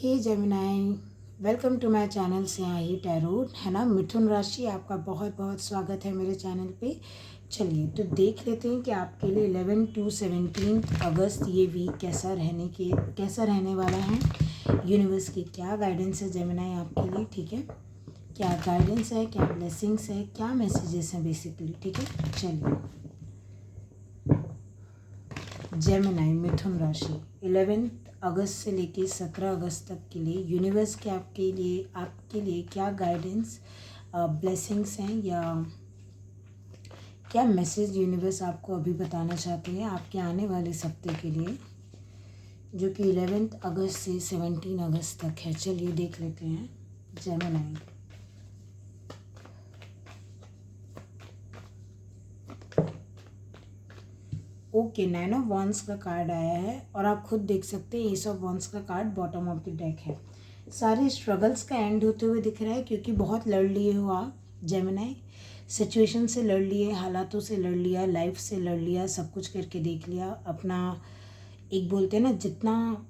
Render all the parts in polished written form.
Hey Gemini, welcome to my channel Syahi tarot, है ना। मिथुन राशि, आपका बहुत बहुत स्वागत है मेरे चैनल पे। चलिए तो देख लेते हैं कि आपके लिए 11 to 17 अगस्त ये वीक कैसा रहने वाला है। यूनिवर्स की क्या गाइडेंस है जेमिनाई आपके लिए, ठीक है। क्या गाइडेंस है, क्या ब्लेसिंग्स है, क्या मैसेजेस हैं बेसिकली, ठीक है। चलिए जेमिनाई मिथुन राशि 11 अगस्त से लेके 17 अगस्त तक के लिए यूनिवर्स के आपके लिए क्या गाइडेंस ब्लेसिंग्स हैं, या क्या मैसेज यूनिवर्स आपको अभी बताना चाहते हैं आपके आने वाले हफ्ते के लिए, जो कि 11 अगस्त से 17 अगस्त तक है। चलिए देख लेते हैं जेमिनाई। ओके, 9 ऑफ वॉन्ड्स का कार्ड आया है और आप खुद देख सकते हैं एस ऑफ वॉन्ड्स का card bottom of the deck है। सारे स्ट्रगल्स का एंड होते हुए दिख रहा है, क्योंकि बहुत लड़ लिए हो आप जेमिनाई। सिचुएशन से लड़ लिए, हालातों से लड़ लिया, लाइफ से लड़ लिया, सब कुछ करके देख लिया। अपना एक बोलते हैं ना, जितना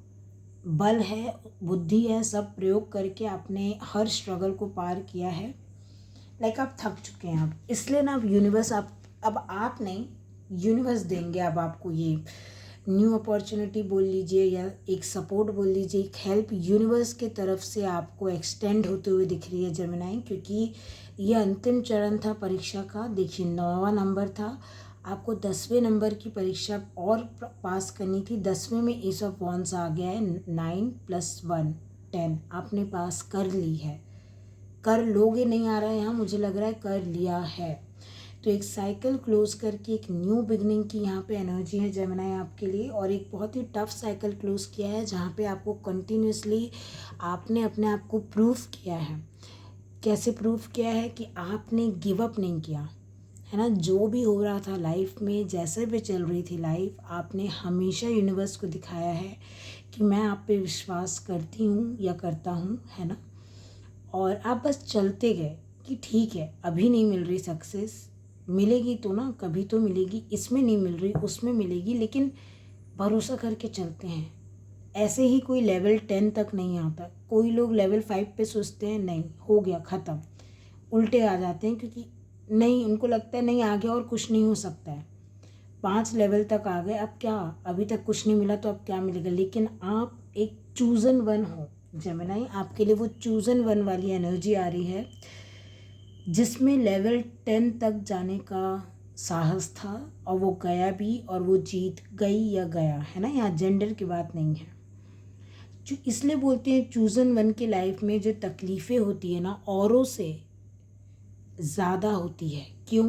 बल है, बुद्धि है, सब प्रयोग करके आपने हर स्ट्रगल को पार किया है। लाइक आप थक चुके हैं अब, इसलिए ना अब यूनिवर्स आप नहीं, यूनिवर्स देंगे अब आपको ये न्यू अपॉर्चुनिटी बोल लीजिए, या एक सपोर्ट बोल लीजिए, एक हेल्प यूनिवर्स के तरफ से आपको एक्सटेंड होते हुए दिख रही है जेमिनाई। क्योंकि ये अंतिम चरण था परीक्षा का। देखिए 9वां नंबर था, आपको 10वें नंबर की परीक्षा और पास करनी थी। 10वें में एस ऑफ वॉन्ड्स आ गया है, 9 + 1 10, आपने पास कर ली है। कर लोगे नहीं आ रहा है यहाँ, मुझे लग रहा है कर लिया है। तो एक साइकिल क्लोज करके एक न्यू बिगनिंग की यहाँ पे एनर्जी है जेमिनाई आपके लिए, और एक बहुत ही टफ साइकिल क्लोज किया है, जहाँ पे आपको कंटिन्यूसली आपने अपने आप को प्रूफ किया है। कैसे प्रूफ किया है कि आपने गिव अप नहीं किया, है ना। जो भी हो रहा था लाइफ में, जैसे भी चल रही थी लाइफ, आपने हमेशा यूनिवर्स को दिखाया है कि मैं आप पे विश्वास करती हूँ या करता हूँ, है ना। और आप बस चलते गए कि ठीक है, अभी नहीं मिल रही सक्सेस, मिलेगी तो ना, कभी तो मिलेगी, इसमें नहीं मिल रही उसमें मिलेगी, लेकिन भरोसा करके चलते हैं। ऐसे ही कोई लेवल 10 तक नहीं आता। कोई लोग लेवल 5 पे सोचते हैं नहीं हो गया ख़त्म, उल्टे आ जाते हैं, क्योंकि नहीं, उनको लगता है नहीं आगे और कुछ नहीं हो सकता है। 5 लेवल तक आ गए, अब क्या, अभी तक कुछ नहीं मिला तो अब क्या मिलेगा। लेकिन आप एक चूजन वन हो जेमिनाई, आपके लिए वो चूजन वन वाली एनर्जी आ रही है, जिसमें लेवल 10 तक जाने का साहस था, और वो गया भी, और वो जीत गई या गया, है ना। यहाँ जेंडर की बात नहीं है। जो इसलिए बोलते हैं चूजन वन की लाइफ में जो तकलीफ़ें होती है ना, औरों से ज़्यादा होती है। क्यों?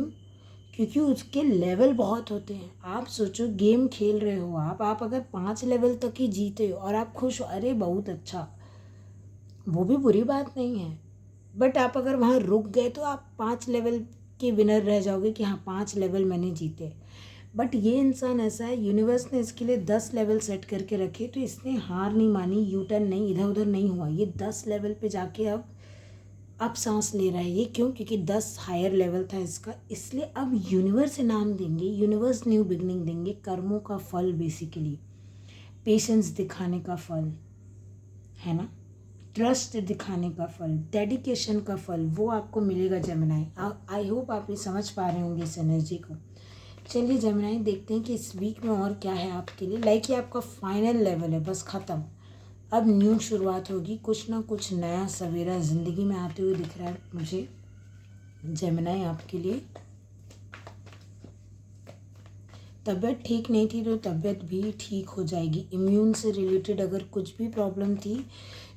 क्योंकि उसके लेवल बहुत होते हैं। आप सोचो, गेम खेल रहे हो आप अगर 5 लेवल तक ही जीते हो और आप खुश हो, अरे बहुत अच्छा, वो भी बुरी बात नहीं है। बट आप अगर वहाँ रुक गए तो आप 5 लेवल के विनर रह जाओगे कि हाँ 5 लेवल मैंने जीते। बट ये इंसान ऐसा है, यूनिवर्स ने इसके लिए 10 लेवल सेट करके रखे, तो इसने हार नहीं मानी, यू टर्न नहीं, इधर उधर नहीं हुआ। ये 10 लेवल पे जाके अब सांस ले रहा है। ये क्यों? क्योंकि 10 हायर लेवल था इसका, इसलिए अब यूनिवर्स इनाम देंगे, यूनिवर्स न्यू बिगनिंग देंगे, कर्मों का फल बेसिकली, पेशेंस दिखाने का फल, है ना, ट्रस्ट दिखाने का फल, डेडिकेशन का फल, वो आपको मिलेगा जेमिनाई। आई होप आप ये समझ पा रहे होंगे इस एनर्जी को। चलिए जेमिनाई, देखते हैं कि इस वीक में और क्या है आपके लिए। लाइक ये आपका फाइनल लेवल है, बस ख़त्म। अब न्यू शुरुआत होगी, कुछ ना कुछ नया सवेरा ज़िंदगी में आते हुए दिख रहा है मुझे जेमिनाई आपके लिए। तबीयत ठीक नहीं थी तो तबीयत भी ठीक हो जाएगी। इम्यून से रिलेटेड अगर कुछ भी प्रॉब्लम थी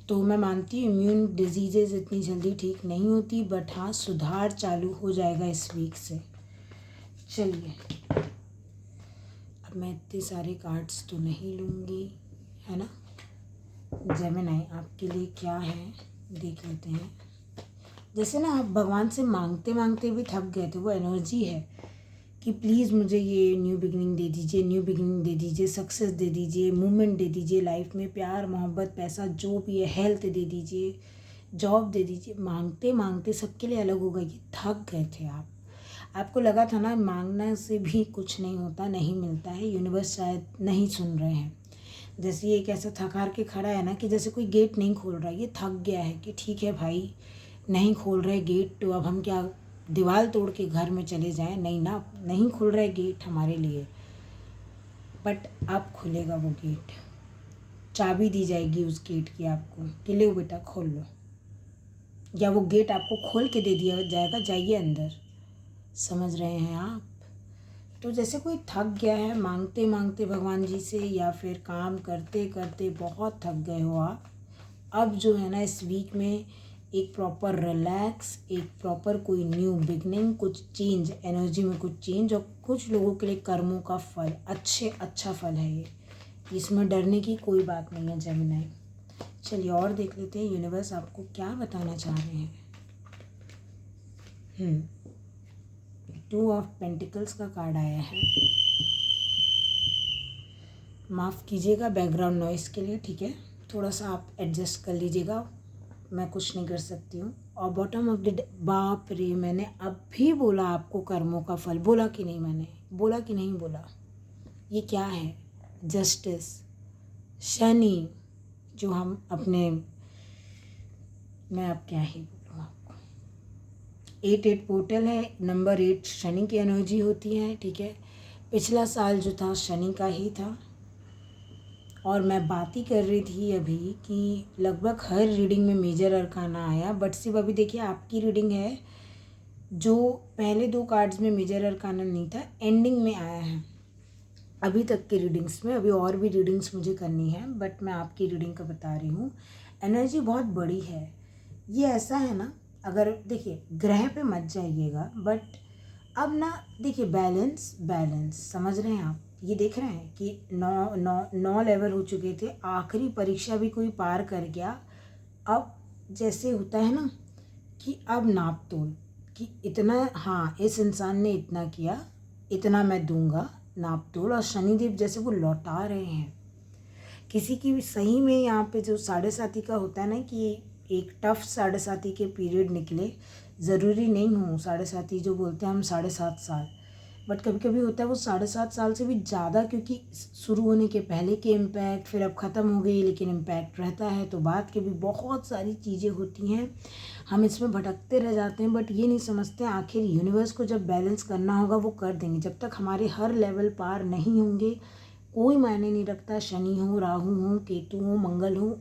तो मैं मानती हूँ इम्यून डिजीज़ेज़ इतनी जल्दी ठीक नहीं होती, बट हाँ सुधार चालू हो जाएगा इस वीक से। चलिए, अब मैं इतने सारे कार्ड्स तो नहीं लूँगी, है ना। जेमिनाई आपके लिए क्या है देख लेते हैं। जैसे ना आप भगवान से मांगते मांगते भी थक गए थे, वो एनर्जी है कि प्लीज़ मुझे ये न्यू बिगनिंग दे दीजिए, न्यू बिगनिंग दे दीजिए, सक्सेस दे दीजिए, मूवमेंट दे दीजिए लाइफ में, प्यार मोहब्बत पैसा जो भी है, हेल्थ दे दीजिए, जॉब दे दीजिए। मांगते मांगते सबके लिए अलग होगा, ये थक गए थे आप। आपको लगा था ना मांगने से भी कुछ नहीं होता, नहीं मिलता है, यूनिवर्स शायद नहीं सुन रहे हैं। जैसे ये एक ऐसा थक हार के खड़ा है ना कि जैसे कोई गेट नहीं खोल रहा, ये थक गया है कि ठीक है भाई नहीं खोल रहे गेट, तो अब हम क्या दीवार तोड़ के घर में चले जाएं? नहीं ना, नहीं खुल रहा है गेट हमारे लिए, बट अब खुलेगा वो गेट। चाबी दी जाएगी उस गेट की आपको कि लो बेटा खोल लो, या वो गेट आपको खोल के दे दिया जाएगा, जाइए अंदर। समझ रहे हैं आप? तो जैसे कोई थक गया है मांगते मांगते भगवान जी से, या फिर काम करते करते बहुत थक गए हो आप, अब जो है ना इस वीक में एक प्रॉपर रिलैक्स, एक प्रॉपर कोई न्यू बिगनिंग, कुछ चेंज, एनर्जी में कुछ चेंज, और कुछ लोगों के लिए कर्मों का फल अच्छा फल है ये, इसमें डरने की कोई बात नहीं है जेमिनी। चलिए और देख लेते हैं यूनिवर्स आपको क्या बताना चाह रहे हैं। 2 ऑफ पेंटिकल्स का कार्ड आया है। माफ़ कीजिएगा बैकग्राउंड नॉइज़ के लिए, ठीक है, थोड़ा सा आप एडजस्ट कर लीजिएगा, मैं कुछ नहीं कर सकती हूँ। और बॉटम ऑफ द बाप रे, मैंने अब भी बोला आपको कर्मों का फल, बोला कि नहीं? मैंने बोला कि नहीं बोला? ये क्या है? जस्टिस, शनि, जो हम अपने, मैं अब क्या ही बोलूँ आपको। 8 पोर्टल है, नंबर 8 शनि की एनर्जी होती है, ठीक है। पिछला साल जो था शनि का ही था, और मैं बात ही कर रही थी अभी कि लगभग हर रीडिंग में मेजर अरकाना आया, बट सिर्फ अभी देखिए आपकी रीडिंग है जो पहले 2 कार्ड्स में मेजर अरकाना नहीं था, एंडिंग में आया है अभी तक की रीडिंग्स में। अभी और भी रीडिंग्स मुझे करनी है, बट मैं आपकी रीडिंग का बता रही हूँ। एनर्जी बहुत बड़ी है, ये ऐसा है ना, अगर देखिए ग्रह पे मत जाइएगा, बट अब ना देखिए बैलेंस, समझ रहे हैं आप? ये देख रहे हैं कि 9 लेवल हो चुके थे, आखिरी परीक्षा भी कोई पार कर गया। अब जैसे होता है ना कि अब नाप तोल कि इतना, हाँ इस इंसान ने इतना किया, इतना मैं दूंगा, नाप तोल। और शनिदेव जैसे वो लौटा रहे हैं किसी की भी, सही में यहाँ पे जो 7.5 का होता है ना कि एक टफ 7.5 के पीरियड निकले, ज़रूरी नहीं हो 7.5 जो बोलते हैं हम 7.5 साल, बट कभी कभी होता है वो 7.5 साल से भी ज़्यादा, क्योंकि शुरू होने के पहले के इम्पैक्ट, फिर अब ख़त्म हो गई लेकिन इम्पैक्ट रहता है, तो बाद के भी बहुत सारी चीज़ें होती हैं, हम इसमें भटकते रह जाते हैं, बट ये नहीं समझते आखिर यूनिवर्स को जब बैलेंस करना होगा वो कर देंगे। जब तक हमारे हर लेवल पार नहीं होंगे, कोई मायने नहीं रखता, शनि हो, राहु हो, केतु हो, मंगल हो,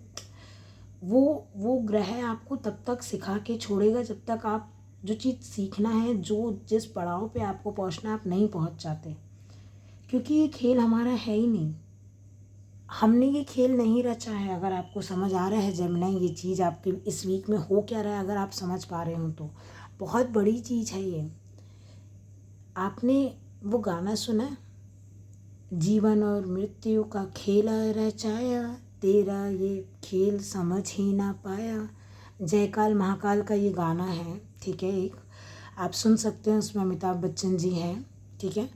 वो ग्रह आपको तब तक सिखा के छोड़ेगा जब तक आप जो चीज़ सीखना है, जो जिस पड़ाव पे आपको पहुंचना, आप नहीं पहुंच जाते, क्योंकि ये खेल हमारा है ही नहीं, हमने ये खेल नहीं रचा है। अगर आपको समझ आ रहा है जेमिनी ये चीज़ आपके इस वीक में हो क्या रहा है, अगर आप समझ पा रहे हो तो बहुत बड़ी चीज़ है ये। आपने वो गाना सुना, जीवन और मृत्यु का खेल रचाया, तेरा ये खेल समझ ही ना पाया। जयकाल महाकाल का ये गाना है, ठीक है, एक आप सुन सकते हैं, उसमें अमिताभ बच्चन जी हैं, ठीक है।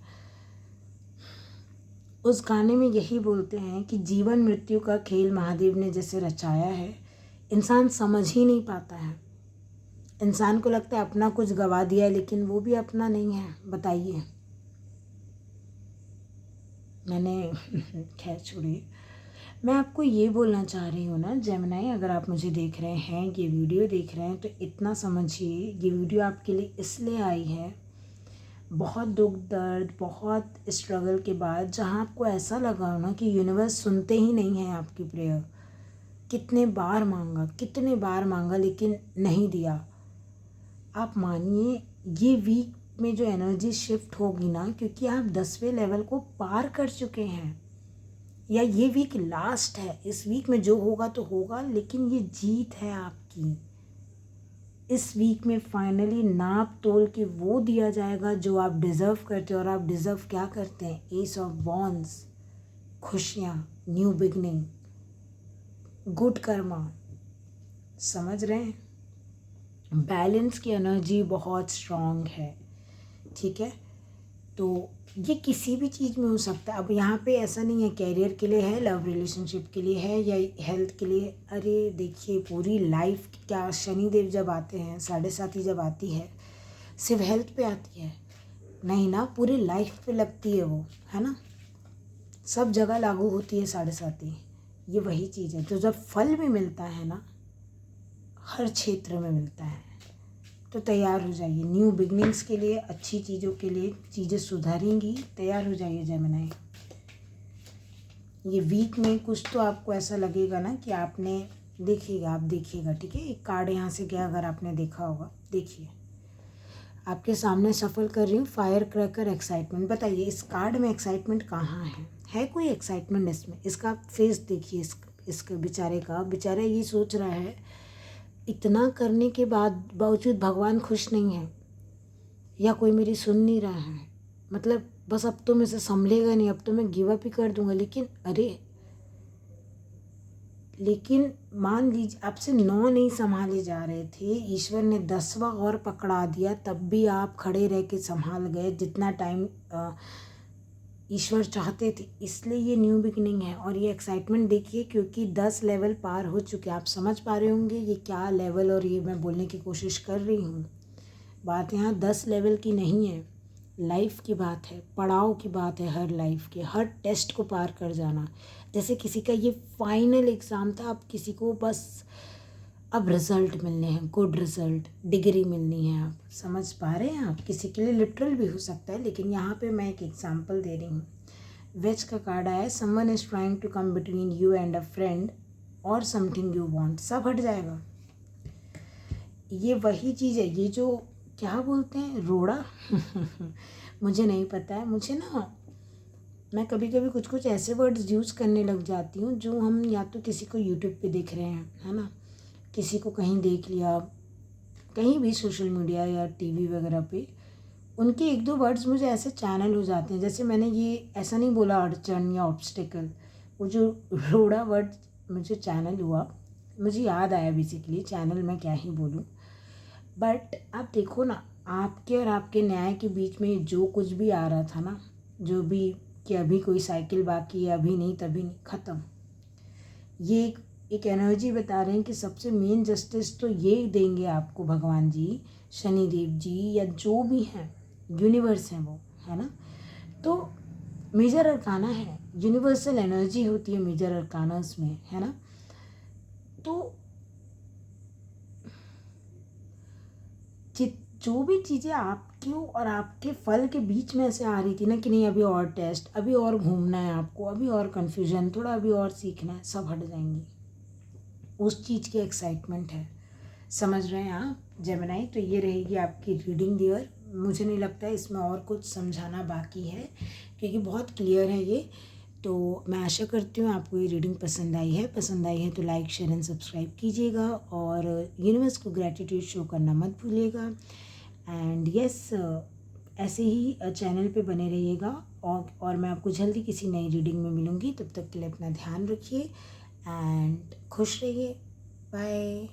उस गाने में यही बोलते हैं कि जीवन मृत्यु का खेल महादेव ने जैसे रचाया है, इंसान समझ ही नहीं पाता है। इंसान को लगता है अपना कुछ गवा दिया है, लेकिन वो भी अपना नहीं है, बताइए। मैंने खैर छोड़िए, मैं आपको ये बोलना चाह रही हूँ ना जेमिनी, अगर आप मुझे देख रहे हैं, ये वीडियो देख रहे हैं, तो इतना समझिए ये वीडियो आपके लिए इसलिए आई है, बहुत दुख दर्द, बहुत स्ट्रगल के बाद, जहाँ आपको ऐसा लगा हो ना कि यूनिवर्स सुनते ही नहीं है आपकी प्रेयर, कितने बार मांगा लेकिन नहीं दिया। आप मानिए ये वीक में जो एनर्जी शिफ्ट होगी ना, क्योंकि आप 10वें लेवल को पार कर चुके हैं, या ये वीक लास्ट है, इस वीक में जो होगा तो होगा, लेकिन ये जीत है आपकी। इस वीक में फाइनली नाप तोल के वो दिया जाएगा जो आप डिज़र्व करते हो, और आप डिज़र्व क्या करते हैं? एस ऑफ वॉन्ड्स, खुशियाँ, न्यू बिगनिंग, गुड कर्मा, समझ रहे हैं? बैलेंस की एनर्जी बहुत स्ट्रॉन्ग है, ठीक है। तो ये किसी भी चीज़ में हो सकता है। अब यहाँ पे ऐसा नहीं है कैरियर के लिए है, लव रिलेशनशिप के लिए है, या हेल्थ के लिए। अरे देखिए पूरी लाइफ, क्या शनिदेव जब आते हैं, 7.5 जब आती है, सिर्फ हेल्थ पे आती है नहीं ना, पूरी लाइफ पे लगती है वो, है ना, सब जगह लागू होती है 7.5। ये वही चीज़ है। तो जब फल भी मिलता है ना, हर क्षेत्र में मिलता है, तो तैयार हो जाइए न्यू बिगनिंग्स के लिए, अच्छी चीज़ों के लिए। चीज़ें सुधरेंगी, तैयार हो जाइए जेमिनी। ये वीक में कुछ तो आपको ऐसा लगेगा ना कि आपने आप देखिएगा, ठीक है। एक कार्ड यहाँ से गया, अगर आपने देखा होगा, देखिए आपके सामने सफल कर रही हूँ, फायर क्रैकर एक्साइटमेंट। बताइए इस कार्ड में एक्साइटमेंट कहाँ है कोई एक्साइटमेंट इसमें? इसका फेस देखिए, इसके बेचारा ये सोच रहा है, इतना करने के बावजूद भगवान खुश नहीं है, या कोई मेरी सुन नहीं रहा है, मतलब बस अब तो मुझसे संभलेगा नहीं, अब तो मैं गिव अप ही कर दूंगा। लेकिन मान लीजिए आपसे 9 नहीं संभाले जा रहे थे, ईश्वर ने 10वां और पकड़ा दिया, तब भी आप खड़े रह के संभाल गए जितना टाइम ईश्वर चाहते थे। इसलिए ये न्यू बिगिनिंग है। और ये एक्साइटमेंट देखिए, क्योंकि 10 लेवल पार हो चुके। आप समझ पा रहे होंगे ये क्या लेवल, और ये मैं बोलने की कोशिश कर रही हूँ। बात यहाँ 10 लेवल की नहीं है, लाइफ की बात है, पड़ाव की बात है, हर लाइफ के हर टेस्ट को पार कर जाना। जैसे किसी का ये फाइनल एग्ज़ाम था, अब किसी को बस अब रिज़ल्ट मिलने हैं, गुड रिज़ल्ट, डिग्री मिलनी है। आप समझ पा रहे हैं? आप किसी के लिए लिटरल भी हो सकता है, लेकिन यहाँ पे मैं एक एग्जांपल दे रही हूँ। वेज का कार्ड आया है, someone is trying to come between you and a friend और समथिंग यू वांट। सब हट जाएगा। ये वही चीज़ है, ये जो क्या बोलते हैं, रोड़ा मुझे नहीं पता है। मुझे ना, मैं कभी कभी कुछ कुछ ऐसे वर्ड्स यूज़ करने लग जाती हूँ जो हम या तो किसी को यूट्यूब पे देख रहे हैं, है ना, किसी को कहीं देख लिया, कहीं भी सोशल मीडिया या टीवी वगैरह पे, उनके 1-2 वर्ड्स मुझे ऐसे चैनल हो जाते हैं। जैसे मैंने ये ऐसा नहीं बोला अड़चन या ऑब्स्टिकल, वो जो रोड़ा वर्ड मुझे चैनल हुआ, मुझे याद आया। बेसिकली चैनल मैं क्या ही बोलूँ, बट आप देखो ना, आपके और आपके न्याय के बीच में जो कुछ भी आ रहा था ना, जो भी कि अभी कोई साइकिल बाकी है, अभी नहीं तभी नहीं, ख़त्म। ये एक एनर्जी बता रहे हैं कि सबसे मेन जस्टिस तो ये देंगे आपको भगवान जी, शनिदेव जी, या जो भी हैं, यूनिवर्स हैं वो, है ना। तो मेजर अरकाना है, यूनिवर्सल एनर्जी होती है मेजर अरकानास में, है ना। तो जो भी चीज़ें आपके और आपके फल के बीच में ऐसे आ रही थी ना कि नहीं अभी और टेस्ट, अभी और घूमना है आपको, अभी और कन्फ्यूजन, थोड़ा अभी और सीखना है, सब हट जाएंगी। उस चीज़ की एक्साइटमेंट है। समझ रहे हैं आप जेमिनी? तो ये रहेगी आपकी रीडिंग डियर। मुझे नहीं लगता है इसमें और कुछ समझाना बाकी है, क्योंकि बहुत क्लियर है ये। तो मैं आशा करती हूँ आपको ये रीडिंग पसंद आई है तो लाइक शेयर एंड सब्सक्राइब कीजिएगा, और यूनिवर्स को ग्रैटिट्यूड शो करना मत भूलिएगा। एंड यस, ऐसे ही चैनल पे बने रहिएगा, और मैं आपको जल्दी किसी नई रीडिंग में मिलूँगी। तब तक के लिए अपना ध्यान रखिए एंड खुश रहिए। बाय।